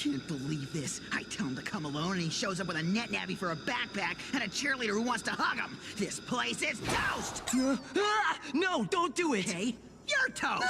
can't believe this. I tell him to come alone and he shows up with a net navvy for a backpack and a cheerleader who wants to hug him. This place is toast! No, don't do it! Okay, you're toast!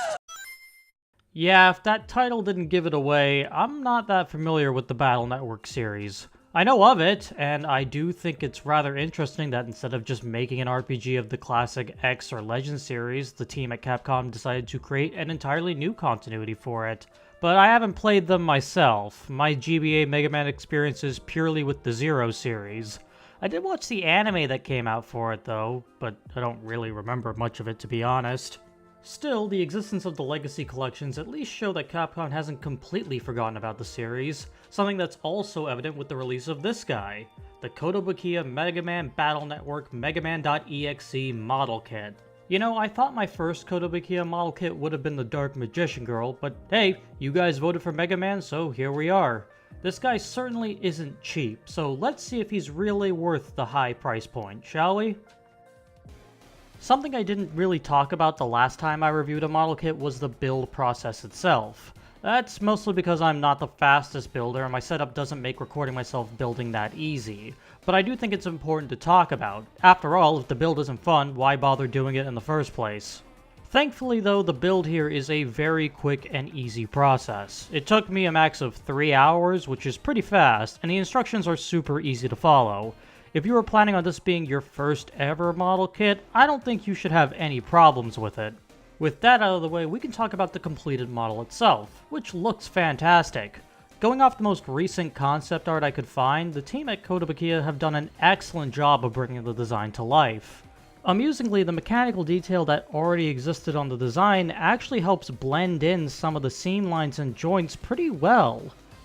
Yeah, if that title didn't give it away, I'm not that familiar with the Battle Network series. I know of it, and I do think it's rather interesting that instead of just making an RPG of the classic X or Legend series, the team at Capcom decided to create an entirely new continuity for it. But I haven't played them myself. My GBA Mega Man experience is purely with the Zero series. I did watch the anime that came out for it though, but I don't really remember much of it to be honest. Still, the existence of the Legacy collections at least show that Capcom hasn't completely forgotten about the series, something that's also evident with the release of this guy, the Kotobukiya MegaMan Battle Network MegaMan.exe model kit. You know, I thought my first Kotobukiya model kit would have been the Dark Magician Girl, but hey, you guys voted for Mega Man, so here we are. This guy certainly isn't cheap, so let's see if he's really worth the high price point, shall we? Something I didn't really talk about the last time I reviewed a model kit was the build process itself. That's mostly because I'm not the fastest builder and my setup doesn't make recording myself building that easy. But I do think it's important to talk about. After all, if the build isn't fun, why bother doing it in the first place? Thankfully though, the build here is a very quick and easy process. It took me a max of 3 hours, which is pretty fast, and the instructions are super easy to follow. If you were planning on this being your first ever model kit, I don't think you should have any problems with it. With that out of the way, we can talk about the completed model itself, which looks fantastic. Going off the most recent concept art I could find, the team at Kotobukiya have done an excellent job of bringing the design to life. Amusingly, the mechanical detail that already existed on the design actually helps blend in some of the seam lines and joints pretty well.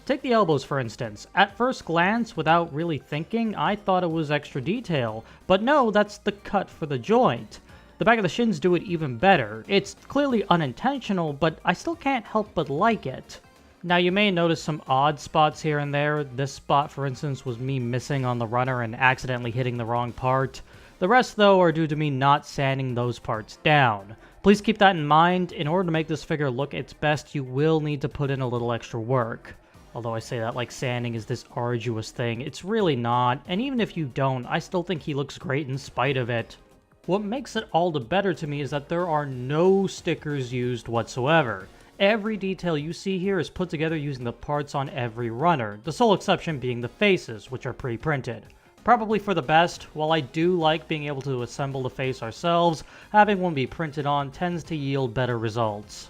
Take the elbows for instance. At first glance, without really thinking, I thought it was extra detail, but no, that's the cut for the joint. The back of the shins do it even better. It's clearly unintentional, but I still can't help but like it. Now you may notice some odd spots here and there. This spot for instance was me missing on the runner and accidentally hitting the wrong part. The rest though are due to me not sanding those parts down. Please keep that in mind. In order to make this figure look its best, you will need to put in a little extra work. Although I say that like sanding is this arduous thing, it's really not, and even if you don't, I still think he looks great in spite of it. What makes it all the better to me is that there are no stickers used whatsoever. Every detail you see here is put together using the parts on every runner, the sole exception being the faces, which are pre-printed. Probably for the best. While I do like being able to assemble the face ourselves, having one be printed on tends to yield better results.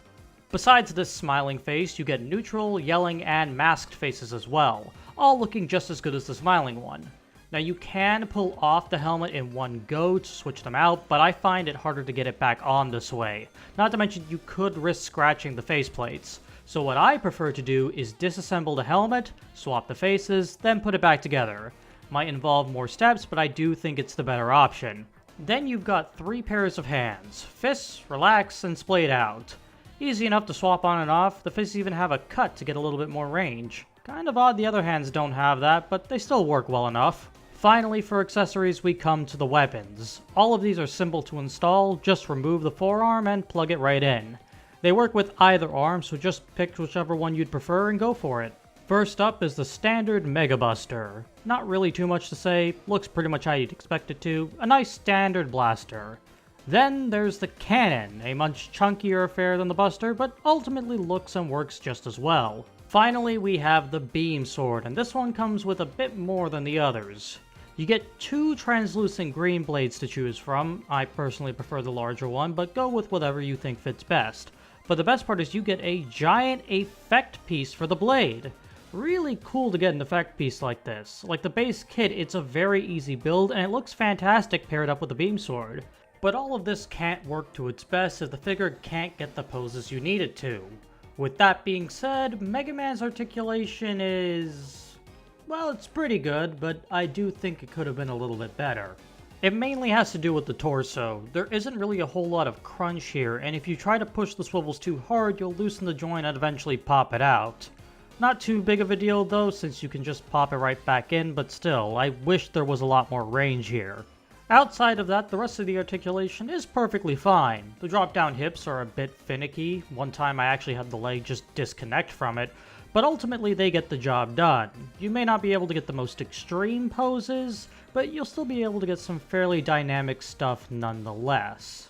Besides this smiling face, you get neutral, yelling, and masked faces as well, all looking just as good as the smiling one. Now you can pull off the helmet in one go to switch them out, but I find it harder to get it back on this way. Not to mention you could risk scratching the faceplates. So what I prefer to do is disassemble the helmet, swap the faces, then put it back together. Might involve more steps, but I do think it's the better option. Then you've got 3 pairs of hands. Fists, relax, and splayed out. Easy enough to swap on and off, the fists even have a cut to get a little bit more range. Kind of odd the other hands don't have that, but they still work well enough. Finally, for accessories, we come to the weapons. All of these are simple to install, just remove the forearm and plug it right in. They work with either arm, so just pick whichever one you'd prefer and go for it. First up is the standard Mega Buster. Not really too much to say, looks pretty much how you'd expect it to, a nice standard blaster. Then there's the cannon, a much chunkier affair than the Buster, but ultimately looks and works just as well. Finally, we have the beam sword, and this one comes with a bit more than the others. You get 2 translucent green blades to choose from. I personally prefer the larger one, but go with whatever you think fits best. But the best part is you get a giant effect piece for the blade. Really cool to get an effect piece like this. Like the base kit, it's a very easy build, and it looks fantastic paired up with the beam sword. But all of this can't work to its best if the figure can't get the poses you need it to. With that being said, Mega Man's articulation is... well, it's pretty good, but I do think it could have been a little bit better. It mainly has to do with the torso. There isn't really a whole lot of crunch here, and if you try to push the swivels too hard, you'll loosen the joint and eventually pop it out. Not too big of a deal though, since you can just pop it right back in, but still, I wish there was a lot more range here. Outside of that, the rest of the articulation is perfectly fine. The drop-down hips are a bit finicky. One time I actually had the leg just disconnect from it. but ultimately they get the job done. You may not be able to get the most extreme poses, but you'll still be able to get some fairly dynamic stuff nonetheless.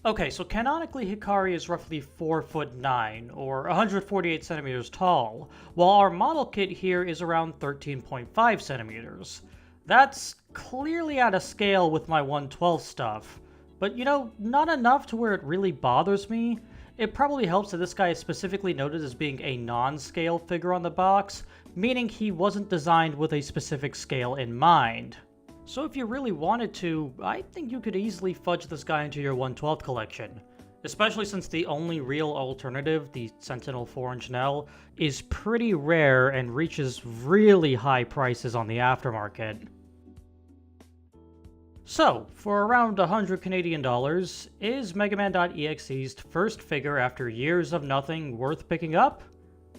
Okay, so canonically Hikari is roughly 4'9", or 148 centimeters tall, while our model kit here is around 13.5 centimeters. That's clearly out of scale with my 1/12 stuff, but you know, not enough to where it really bothers me. It probably helps that this guy is specifically noted as being a non-scale figure on the box, meaning he wasn't designed with a specific scale in mind. So if you really wanted to, I think you could easily fudge this guy into your 1/12 collection. Especially since the only real alternative, the Sentinel 4-inch Nell, is pretty rare and reaches really high prices on the aftermarket. So, for around $100 Canadian, is MegaMan.exe's first figure after years of nothing worth picking up?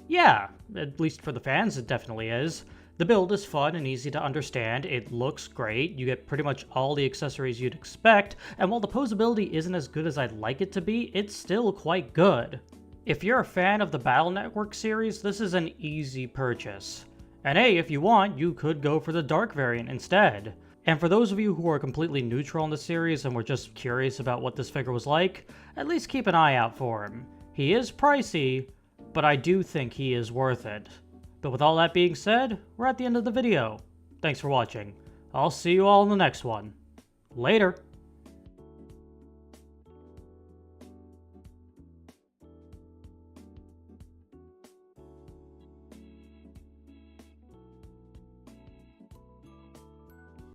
Yeah, at least for the fans it definitely is. The build is fun and easy to understand, it looks great, you get pretty much all the accessories you'd expect, and while the posability isn't as good as I'd like it to be, it's still quite good. If you're a fan of the Battle Network series, this is an easy purchase. And hey, if you want, you could go for the Dark variant instead. And for those of you who are completely neutral on the series and were just curious about what this figure was like, at least keep an eye out for him. He is pricey, but I do think he is worth it. But with all that being said, we're at the end of the video. Thanks for watching. I'll see you all in the next one. Later!